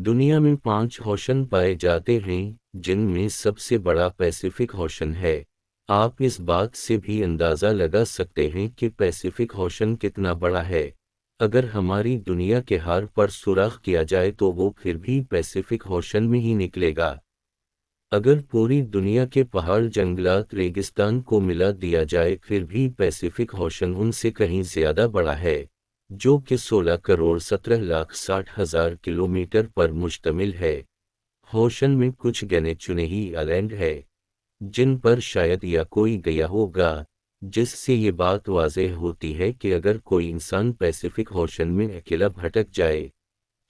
दुनिया में 5 ओशन पाए जाते हैं, जिनमें सबसे बड़ा पैसिफिक ओशन है। आप इस बात से भी अंदाज़ा लगा सकते हैं कि पैसिफिक ओशन कितना बड़ा है। अगर हमारी दुनिया के हार पर सुराख किया जाए तो वो फिर भी पैसिफिक ओशन में ही निकलेगा। अगर पूरी दुनिया के पहाड़, जंगलात, रेगिस्तान को मिला दिया जाए फिर भी पैसिफिक ओशन उनसे कहीं ज्यादा बड़ा है, जो कि 16 करोड़ 17 लाख 60 हजार किलोमीटर पर मुश्तमिल है। ओशन में कुछ गिने चुने ही आइलैंड है जिन पर शायद या कोई गया होगा, जिससे ये बात वाज़ेह होती है कि अगर कोई इंसान पैसिफिक ओशन में अकेला भटक जाए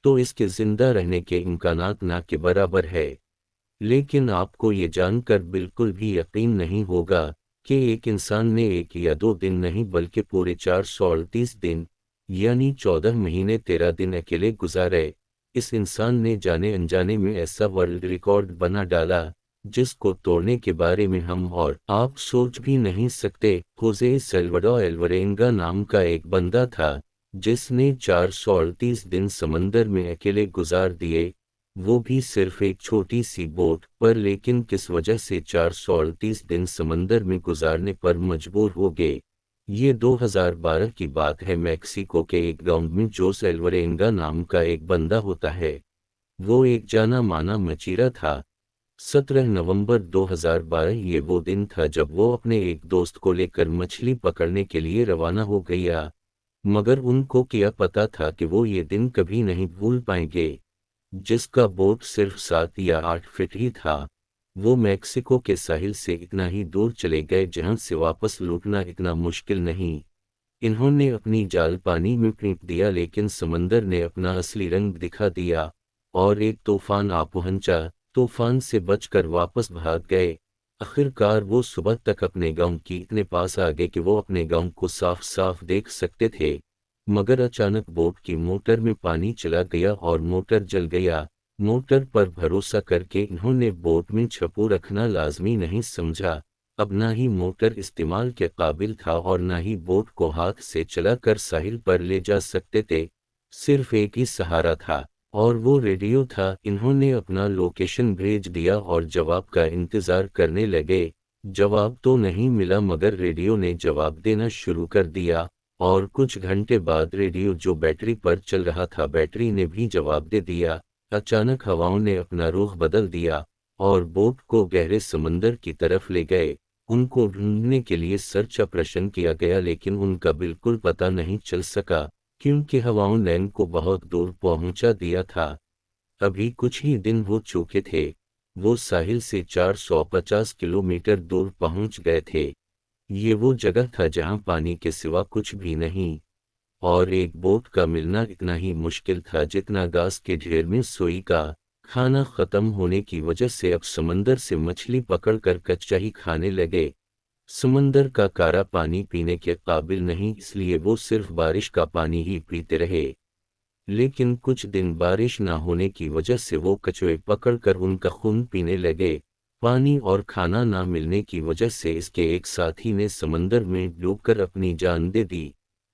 तो इसके जिंदा रहने के इम्कानात ना के बराबर है। लेकिन आपको ये जानकर बिल्कुल भी यकीन नहीं होगा कि एक इंसान ने 1 या 2 दिन नहीं बल्कि पूरे 438 दिन यानी 14 महीने 13 दिन अकेले गुजारे। इस इंसान ने जाने अनजाने में ऐसा वर्ल्ड रिकॉर्ड बना डाला जिसको तोड़ने के बारे में हम और आप सोच भी नहीं सकते। होजे सल्वाडोर एल्वरेंगा नाम का एक बंदा था जिसने 438 दिन समंदर में अकेले गुजार दिए, वो भी सिर्फ एक छोटी सी बोट पर। लेकिन किस वजह से 438 दिन समंदर में गुजारने पर मजबूर हो गए, ये 2012 की बात है। मैक्सिको के एक गांव में जोस एल्वरेंगा नाम का एक बंदा होता है। वो एक जाना माना मचीरा था। 17 नवंबर 2012 ये वो दिन था जब वो अपने एक दोस्त को लेकर मछली पकड़ने के लिए रवाना हो गया, मगर उनको क्या पता था कि वो ये दिन कभी नहीं भूल पाएंगे। जिसका बोट सिर्फ 7 या 8 फीट ही था, वो मैक्सिको के साहिल से इतना ही दूर चले गए जहां से वापस लौटना इतना मुश्किल नहीं। इन्होंने अपनी जाल पानी में फेंक दिया, लेकिन समंदर ने अपना असली रंग दिखा दिया और एक तूफान आ पहुंचा। तूफान से बचकर वापस भाग गए। आखिरकार वो सुबह तक अपने गांव की इतने पास आ गए कि वो अपने गांव को साफ साफ देख सकते थे। मगर अचानक बोट की मोटर में पानी चला गया और मोटर जल गया। मोटर पर भरोसा करके इन्होंने बोट में छप्पू रखना लाजमी नहीं समझा। अब ना ही मोटर इस्तेमाल के काबिल था और ना ही बोट को हाथ से चलाकर साहिल पर ले जा सकते थे। सिर्फ एक ही सहारा था और वो रेडियो था। इन्होंने अपना लोकेशन भेज दिया और जवाब का इंतजार करने लगे। जवाब तो नहीं मिला, मगर रेडियो ने जवाब देना शुरू कर दिया और कुछ घंटे बाद रेडियो जो बैटरी पर चल रहा था, बैटरी ने भी जवाब दे दिया। अचानक हवाओं ने अपना रुख बदल दिया और बोट को गहरे समंदर की तरफ ले गए। उनको ढूंढने के लिए सर्च ऑपरेशन किया गया, लेकिन उनका बिल्कुल पता नहीं चल सका क्योंकि हवाओं ने उनको बहुत दूर पहुंचा दिया था। अभी कुछ ही दिन हो चुके थे, वो साहिल से 450 किलोमीटर दूर पहुंच गए थे। ये वो जगह था जहां पानी के सिवा कुछ भी नहीं, और एक बोट का मिलना इतना ही मुश्किल था जितना घास के ढेर में सोई का। खाना खत्म होने की वजह से अब समंदर से मछली पकड़कर कच्चा ही खाने लगे। समंदर का खारा पानी पीने के काबिल नहीं, इसलिए वो सिर्फ बारिश का पानी ही पीते रहे। लेकिन कुछ दिन बारिश ना होने की वजह से वो कछुए पकड़कर उनका खून पीने लगे। पानी और खाना ना मिलने की वजह से इसके एक साथी ने समंदर में डूबकर अपनी जान दे दी।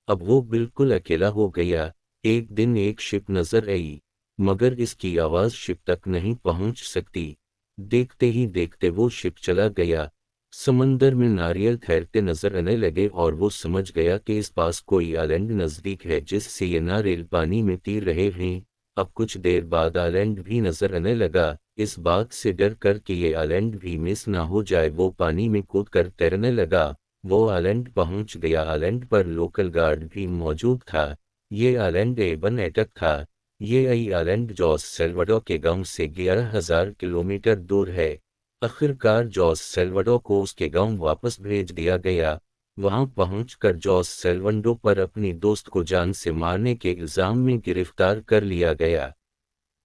अब वो बिल्कुल अकेला हो गया। एक दिन एक शिप नजर आई, मगर इसकी आवाज शिप तक नहीं पहुंच सकती। देखते ही देखते वो शिप चला गया। समंदर में नारियल तैरते नजर आने लगे और वो समझ गया कि इस पास कोई आइलैंड नजदीक है जिससे ये नारियल पानी में तैर रहे हैं। अब कुछ देर बाद आइलैंड भी नजर आने लगा। इस बात से डर कर कि ये आइलैंड भी मिस ना हो जाए, वो पानी में कूदकर तैरने लगा। वो आइलैंड पहुंच गया। आइलैंड पर लोकल गार्ड भी मौजूद था। ये आइलैंड एबन एटक था। ये आइलैंड जोस सेल्वाडोर के गांव से 11,000 किलोमीटर दूर है। आखिरकार जोस सेल्वाडोर को उसके गांव वापस भेज दिया गया। वहां पहुंचकर जोस सेल्वाडोर पर अपनी दोस्त को जान से मारने के इल्जाम में गिरफ्तार कर लिया गया।